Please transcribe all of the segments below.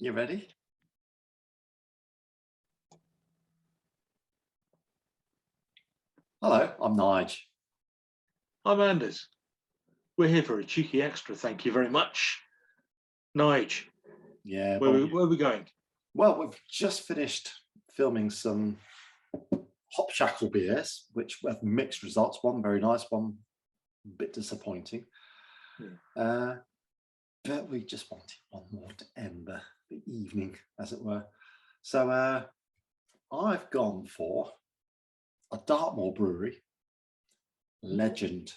You ready? Hello, I'm Nige. I'm Anders. We're here for a cheeky extra, thank you very much. Nige, Yeah, where are we going? Well, we've just finished filming some Hop Shackle beers, which have mixed results. One very nice, one a bit disappointing. Yeah. But we just wanted one more to end the evening, as it were. So I've gone for a Dartmoor brewery legend,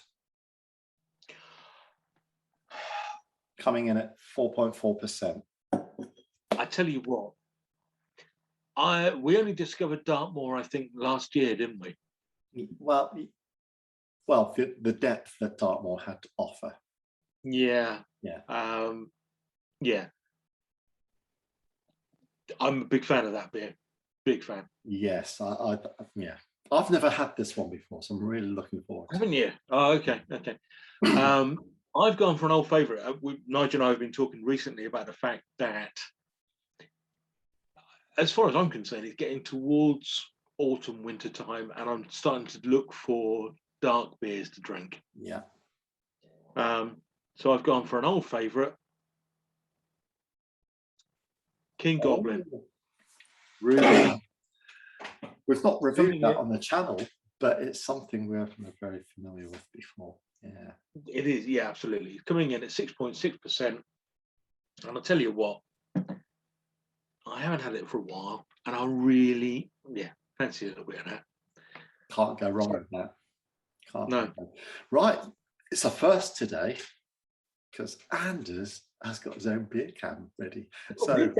coming in at 4.4%. I tell you what, we only discovered Dartmoor, I think, last year, didn't we? Well, the depth that Dartmoor had to offer. Yeah. Yeah. Yeah. I'm a big fan of that beer. Big fan. Yes, yeah. I've never had this one before, so I'm really looking forward to it. Haven't you? Oh, okay, okay. I've gone for an old favourite. Nigel and I have been talking recently about the fact that, as far as I'm concerned, it's getting towards autumn, winter time, and I'm starting to look for dark beers to drink. Yeah. So I've gone for an old favourite, King Goblin. Really? We've not reviewed that on the channel, but it's something we're very familiar with before. Yeah. It is, yeah, absolutely. It's coming in at 6.6%. And I'll tell you what, I haven't had it for a while, and I really, fancy a little bit of that. Can't go wrong with that. No. Right, it's a first today because Anders has got his own beer can ready. So,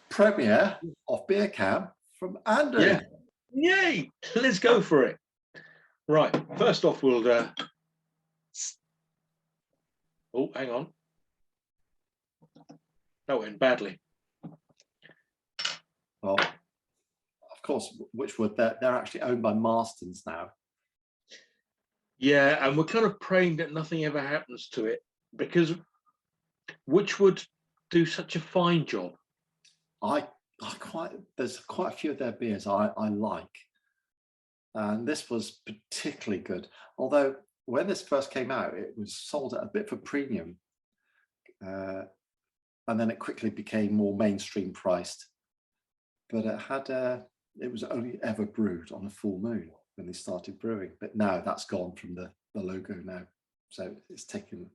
premiere of beer can from Anders. Yeah. Yay! Let's go for it. Right. First off, we'll. Oh, hang on. That went badly. Well, of course, Wychwood, they're actually owned by Marston's now. Yeah, and we're kind of praying that nothing ever happens to it because Wychwood do such a fine job. There's quite a few of their beers I like, and this was particularly good. Although when this first came out, it was sold at a bit of a premium, and then it quickly became more mainstream priced. But it was only ever brewed on a full moon when they started brewing. But now that's gone from the logo now, so it's taken.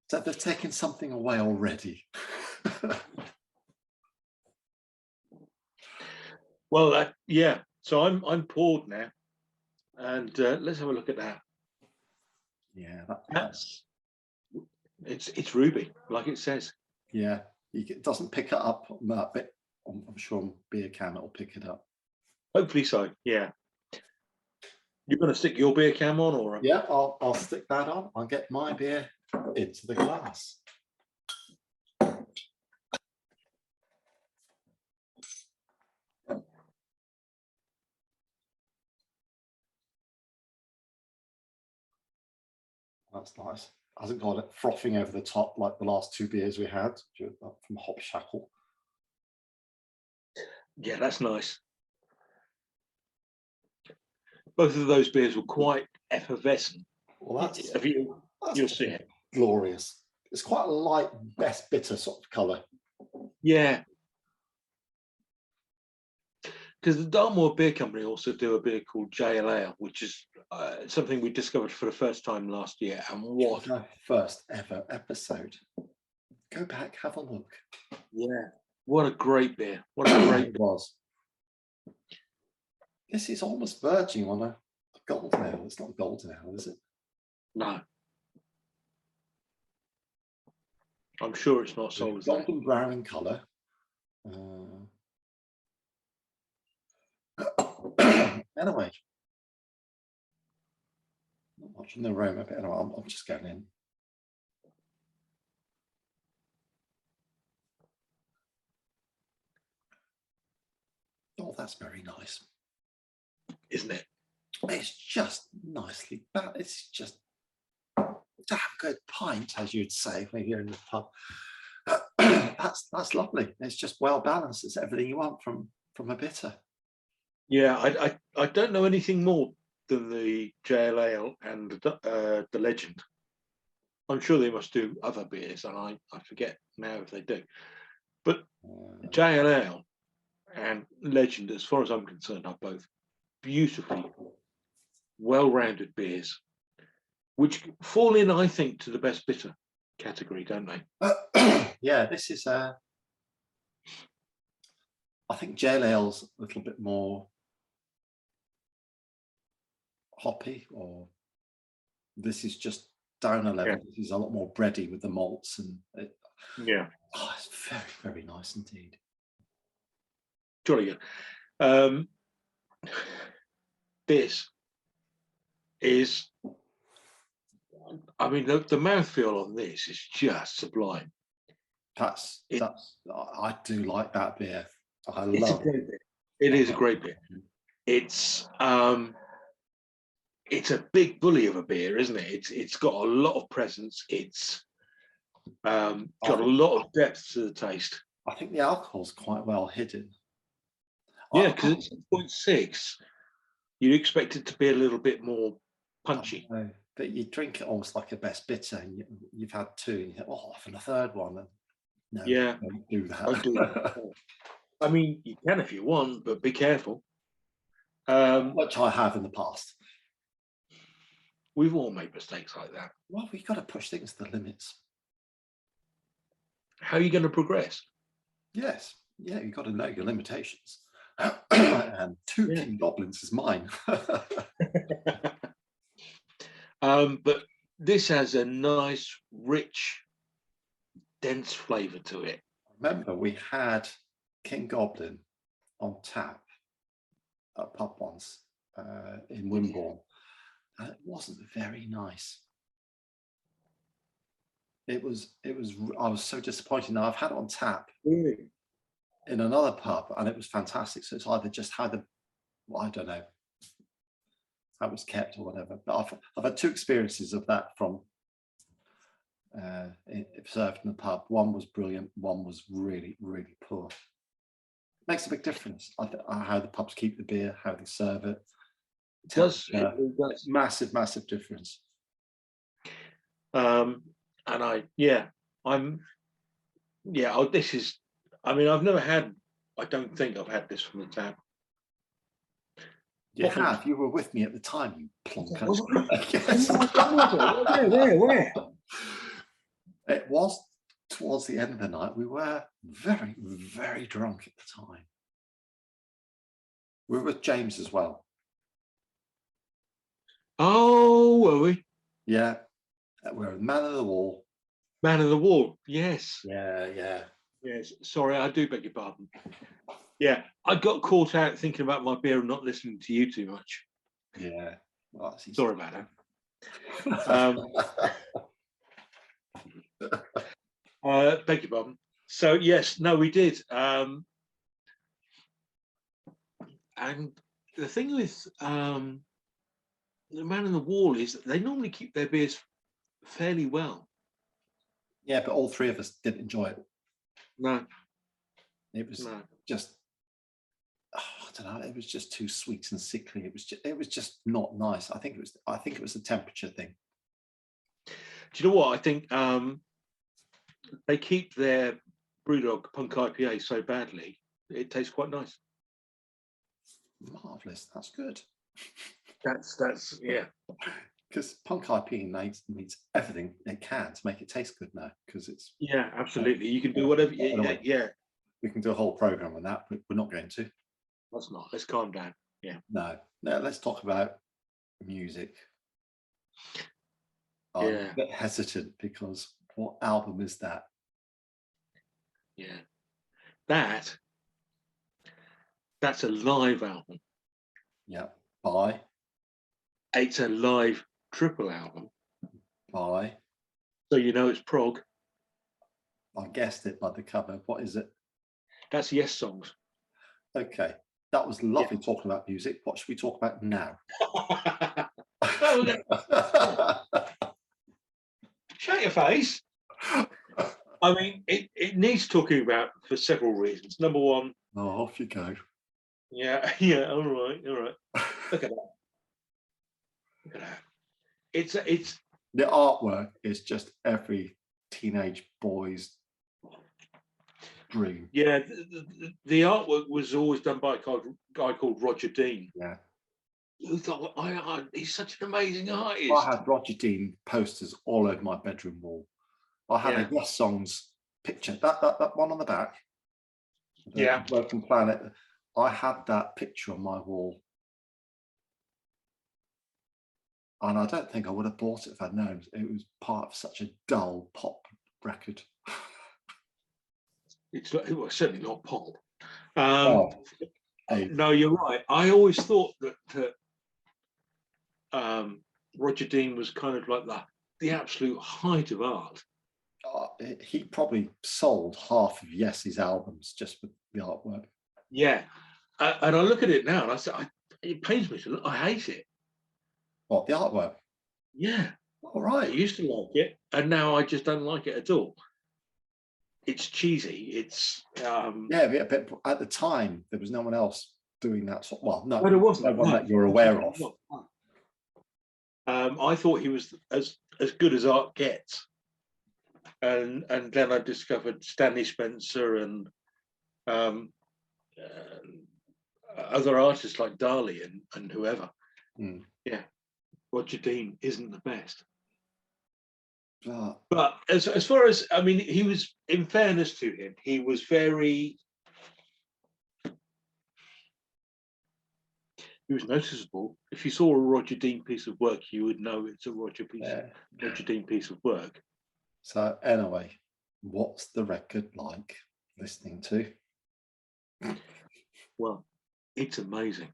So they've taken something away already. Well, yeah. So I'm poured now, and let's have a look at that. Yeah, it's ruby, like it says. Yeah, it doesn't pick it up on that bit. I'm sure on beer can it'll pick it up. Hopefully so. Yeah. You're going to stick your beer cam on, or? Yeah, I'll stick that on. I'll get my beer into the glass. That's nice. Hasn't got it frothing over the top like the last two beers we had from Hop Shackle. Yeah, that's nice. Both of those beers were quite effervescent. Well, you'll see it. Glorious. It's quite a light, best bitter sort of colour. Yeah. Because the Dartmoor Beer Company also do a beer called JLA, which is something we discovered for the first time last year. And what our first ever episode. Go back, have a look. Yeah, what a great beer! What a great it was. This is almost verging on a golden ale. It's not golden ale, is it? No, I'm sure it's not sold as that. Golden brown in colour. Anyway, not much in the aroma, but anyway, I'm just going in. Oh, that's very nice, isn't it? It's just nicely balanced. It's just a damn good pint, as you'd say when you're in the pub. That's lovely. It's just well balanced. It's everything you want from a bitter. Yeah, I don't know anything more than the JL Ale and the Legend. I'm sure they must do other beers, and I forget now if they do. But JL Ale and Legend, as far as I'm concerned, are both beautifully well-rounded beers, which fall in, I think, to the best bitter category, don't they? Yeah, this is I think JL Ale's a little bit more hoppy, or this is just down a level. This is a lot more bready with the malts, and it's very, very nice indeed. Jolly good. This is, I mean, the mouthfeel on this is just sublime. I do like that beer. I love it's a great beer. It is a great beer. It's a big bully of a beer, isn't it? It's got a lot of presence. It's got a lot of depth to the taste. I think the alcohol's quite well hidden. Yeah, because it's 0.6. You'd expect it to be a little bit more punchy. But you drink it almost like a best bitter, and you've had two, and you think, oh, I'll have a third one. And no, don't do that. Don't do that. I mean, you can if you want, but be careful. Which I have in the past. We've all made mistakes like that. Well, we've got to push things to the limits. How are you going to progress? Yes. Yeah, you've got to know your limitations. And two King Goblins is mine. But this has a nice, rich, dense flavour to it. Remember, we had King Goblin on tap at a pub once in Wimborne, and it wasn't very nice. It was. I was so disappointed. Now I've had it on tap in another pub, and it was fantastic. So it's either just how I don't know, how it was kept or whatever. But I've had two experiences of that from served in the pub. One was brilliant. One was really, really poor. It makes a big difference. How the pubs keep the beer, how they serve it. It does. Massive, massive difference. This is, I mean, I've never had, I don't think I've had this from the tap. You have. You were with me at the time, you plonker. Where? It was towards the end of the night. We were very, very drunk at the time. We were with James as well. Oh, were we? Yeah. We're Man of the Wall. Man of the Wall, yes. Yeah. Yes, sorry, I do beg your pardon. Yeah, I got caught out thinking about my beer and not listening to you too much. Yeah. Well, sorry about that. Beg your pardon. So, yes, no, we did. And the thing with the Man of the Wall is that they normally keep their beers fairly well. Yeah, but all three of us didn't enjoy it. No. It was just, I don't know, it was just too sweet and sickly. It was just not nice. I think it was the temperature thing. Do you know what? I think they keep their Brewdog Punk IPA so badly, it tastes quite nice. Marvellous. That's good. That's yeah. Because Punk IPA needs everything it can to make it taste good now. Because it's absolutely. You can do whatever. Yeah. We can do a whole program on that, but we're not going to. Let's not. Let's calm down. Yeah. No. Let's talk about music. I'm a bit hesitant because what album is that? Yeah, that's a live album. Yeah, by. It's a live triple album. By. So you know it's prog. I guessed it by the cover. What is it? That's Yes Songs. Okay, that was lovely talking about music. What should we talk about now? Shut your face. I mean, needs talking about for several reasons. Number one, Oh, off you go. yeah, all right. Look at that. Look at that. It's The artwork is just every teenage boy's dream. yeah. The artwork was always done by a guy called Roger Dean. Yeah. Who thought, he's such an amazing artist. I had Roger Dean posters all over my bedroom wall. I had a Yes Songs picture, that one on the back. The Broken Planet. I had that picture on my wall. And I don't think I would have bought it if I'd known it was part of such a dull pop record. It was certainly not pop. Hey. No, you're right. I always thought that Roger Dean was kind of like the absolute height of art. He probably sold half of Yes's albums just with the artwork. Yeah. And I look at it now and I say, it pains me to look. I hate it. What, the artwork? Yeah. All right. I used to like it, and now I just don't like it at all. It's cheesy. It's yeah, but at the time there was no one else doing that sort. Well, no, but it wasn't no one that you're aware of. I thought he was as good as art gets, and then I discovered Stanley Spencer and other artists like Dali and whoever. Mm. Yeah, Roger Dean isn't the best. But as far as, I mean, he was, in fairness to him, he was very, he was noticeable. If you saw a Roger Dean piece of work, you would know it's a Roger Dean piece of work. So anyway, what's the record like listening to? Well, it's amazing.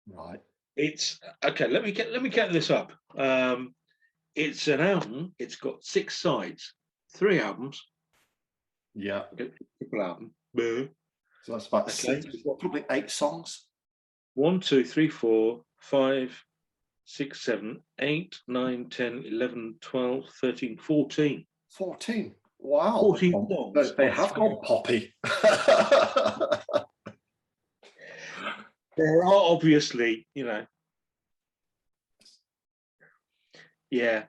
Right. It's okay. Let me get this up. It's an album. It's got 6 sides, 3 albums. Yeah. Triple album. So that's about probably 8 songs. 1, 2, 3, 4, 5, 6, 7, 8, 9, 10, 11, 12, 13, 14. 14. Wow. 14 songs. They have gone poppy. There are obviously, yeah. Yeah,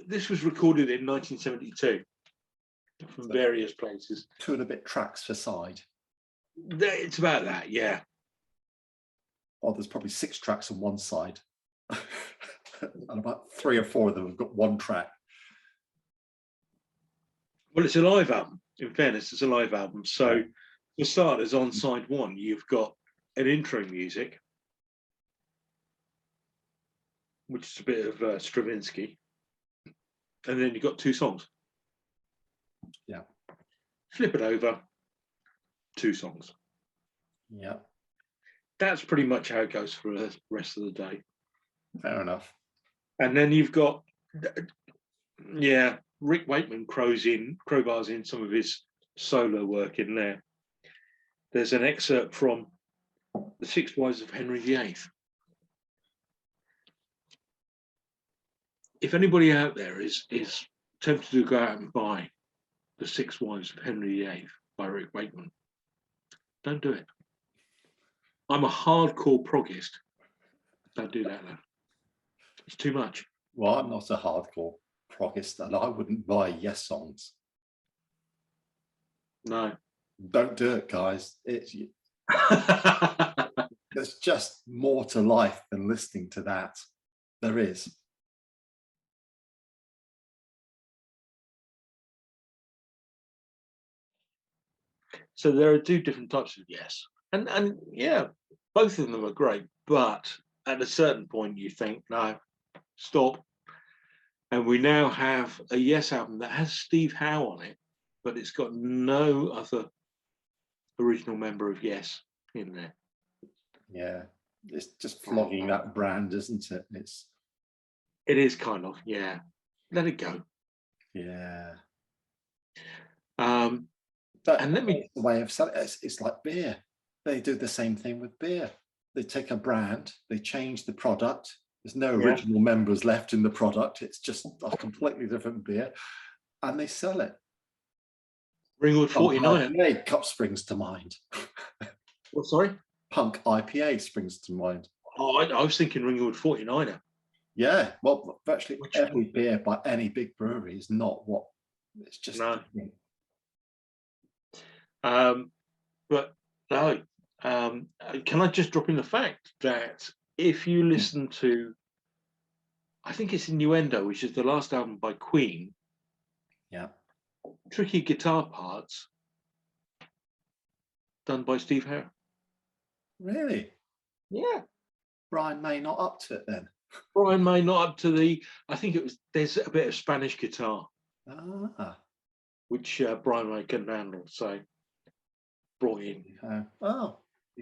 this was recorded in 1972 from various places. 2 and a bit tracks per side. It's about that, yeah. Oh, there's probably 6 tracks on one side. And about 3 or 4 of them have got 1 track. Well, it's a live album. In fairness, it's a live album. So, for starters, on side 1, you've got an intro music, which is a bit of Stravinsky, and then you've got 2 songs. Yeah. Flip it over, 2 songs. Yeah. That's pretty much how it goes for the rest of the day. Fair enough. And then you've got, Rick Wakeman crowbars in some of his solo work in there. There's an excerpt from The 6 Wives of Henry VIII. If anybody out there is tempted to go out and buy The 6 Wives of Henry VIII by Rick Wakeman, don't do it. I'm a hardcore proggist. Don't do that, though. It's too much. Well, I'm not a hardcore proggist, and I wouldn't buy Yes Songs. No. Don't do it, guys. There's just more to life than listening to that. There is. So there are 2 different types of Yes. And yeah, both of them are great, but at a certain point you think, no, stop. And we now have a Yes album that has Steve Howe on it, but it's got no other original member of Yes in there. Yeah, it's just flogging that brand, isn't it? It is kind of, yeah. Let it go. Yeah. And let me, the way of selling it's like beer. They do the same thing with beer. They take a brand, they change the product, There's no Yeah. original members left in the product. It's just a completely different beer, and they sell it. Ringwood 49. IPA cup springs to mind. What, sorry? Punk IPA springs to mind. Oh, I was thinking Ringwood 49er. Yeah, well, virtually Which every beer by any big brewery is not what it's just. No. But no, can I just drop in the fact that if you listen to, I think it's Innuendo, which is the last album by Queen, Yeah. tricky guitar parts done by Steve Harris. Really? Yeah. Brian May not up to it then? Brian May not up to the, I think it was, there's a bit of Spanish guitar, which Brian May couldn't handle, so brought in. Oh,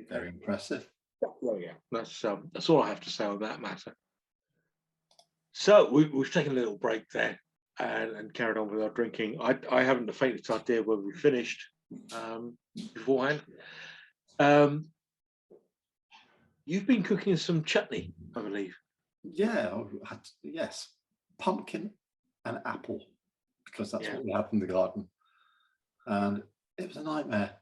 very impressive. Well, yeah, that's all I have to say on that matter. So we've taken a little break there and carried on with our drinking. I haven't the faintest idea whether we finished beforehand. You've been cooking some chutney, I believe. Yeah, yes, pumpkin and apple, because that's what we have in the garden. And it was a nightmare.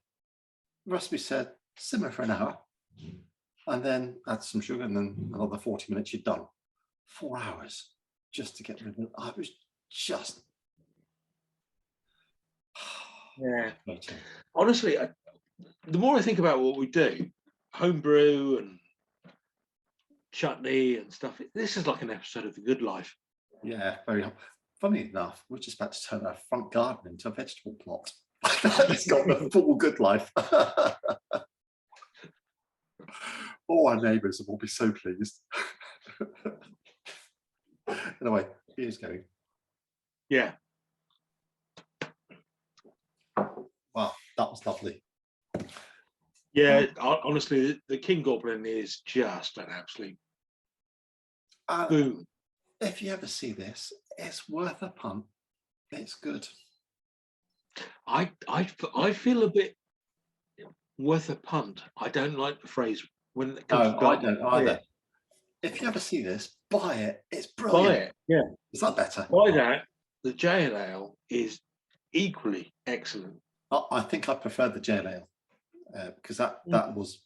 The recipe said simmer for an hour and then add some sugar, and then another 40 minutes you're done. 4 hours just to get rid of it. I was just Honestly, the more I think about what we do, homebrew and chutney and stuff, this is like an episode of The Good Life. Yeah, very funny enough, we're just about to turn our front garden into a vegetable plot. It's got the full Good Life. All our neighbours will be so pleased. Anyway, here's going. Yeah. Wow, that was lovely. Yeah, honestly, the King Goblin is just an absolute boom. If you ever see this, it's worth a punt. It's good. I feel a bit worth a punt. I don't like the phrase when it comes to I don't either. If you ever see this, buy it. It's brilliant. Buy it. Yeah. Is that better? Buy that. The Jail Ale is equally excellent. I think I prefer the Jail Ale because that was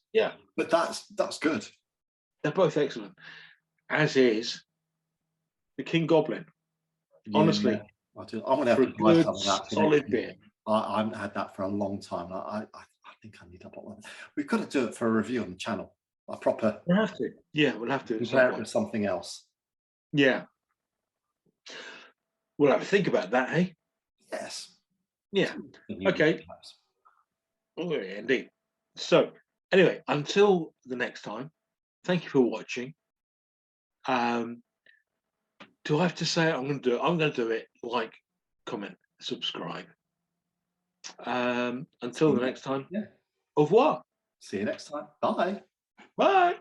but that's good. They're both excellent, as is the King Goblin. Honestly, I do. I'm gonna have to buy some of that. Solid beer. I haven't had that for a long time. I think I need a bottle of it. We've got to do it for a review on the channel. A proper. We'll have to. Yeah, we'll have to. Compare it with something else. Yeah. We'll have to think about that, eh? Yes. Yeah. Okay. Oh, yeah, indeed. So, anyway, until the next time, thank you for watching. Do I have to say it? I'm going to do it. Like, comment, subscribe. Until the next time. Yeah. Au revoir. See you next time. Bye. Bye.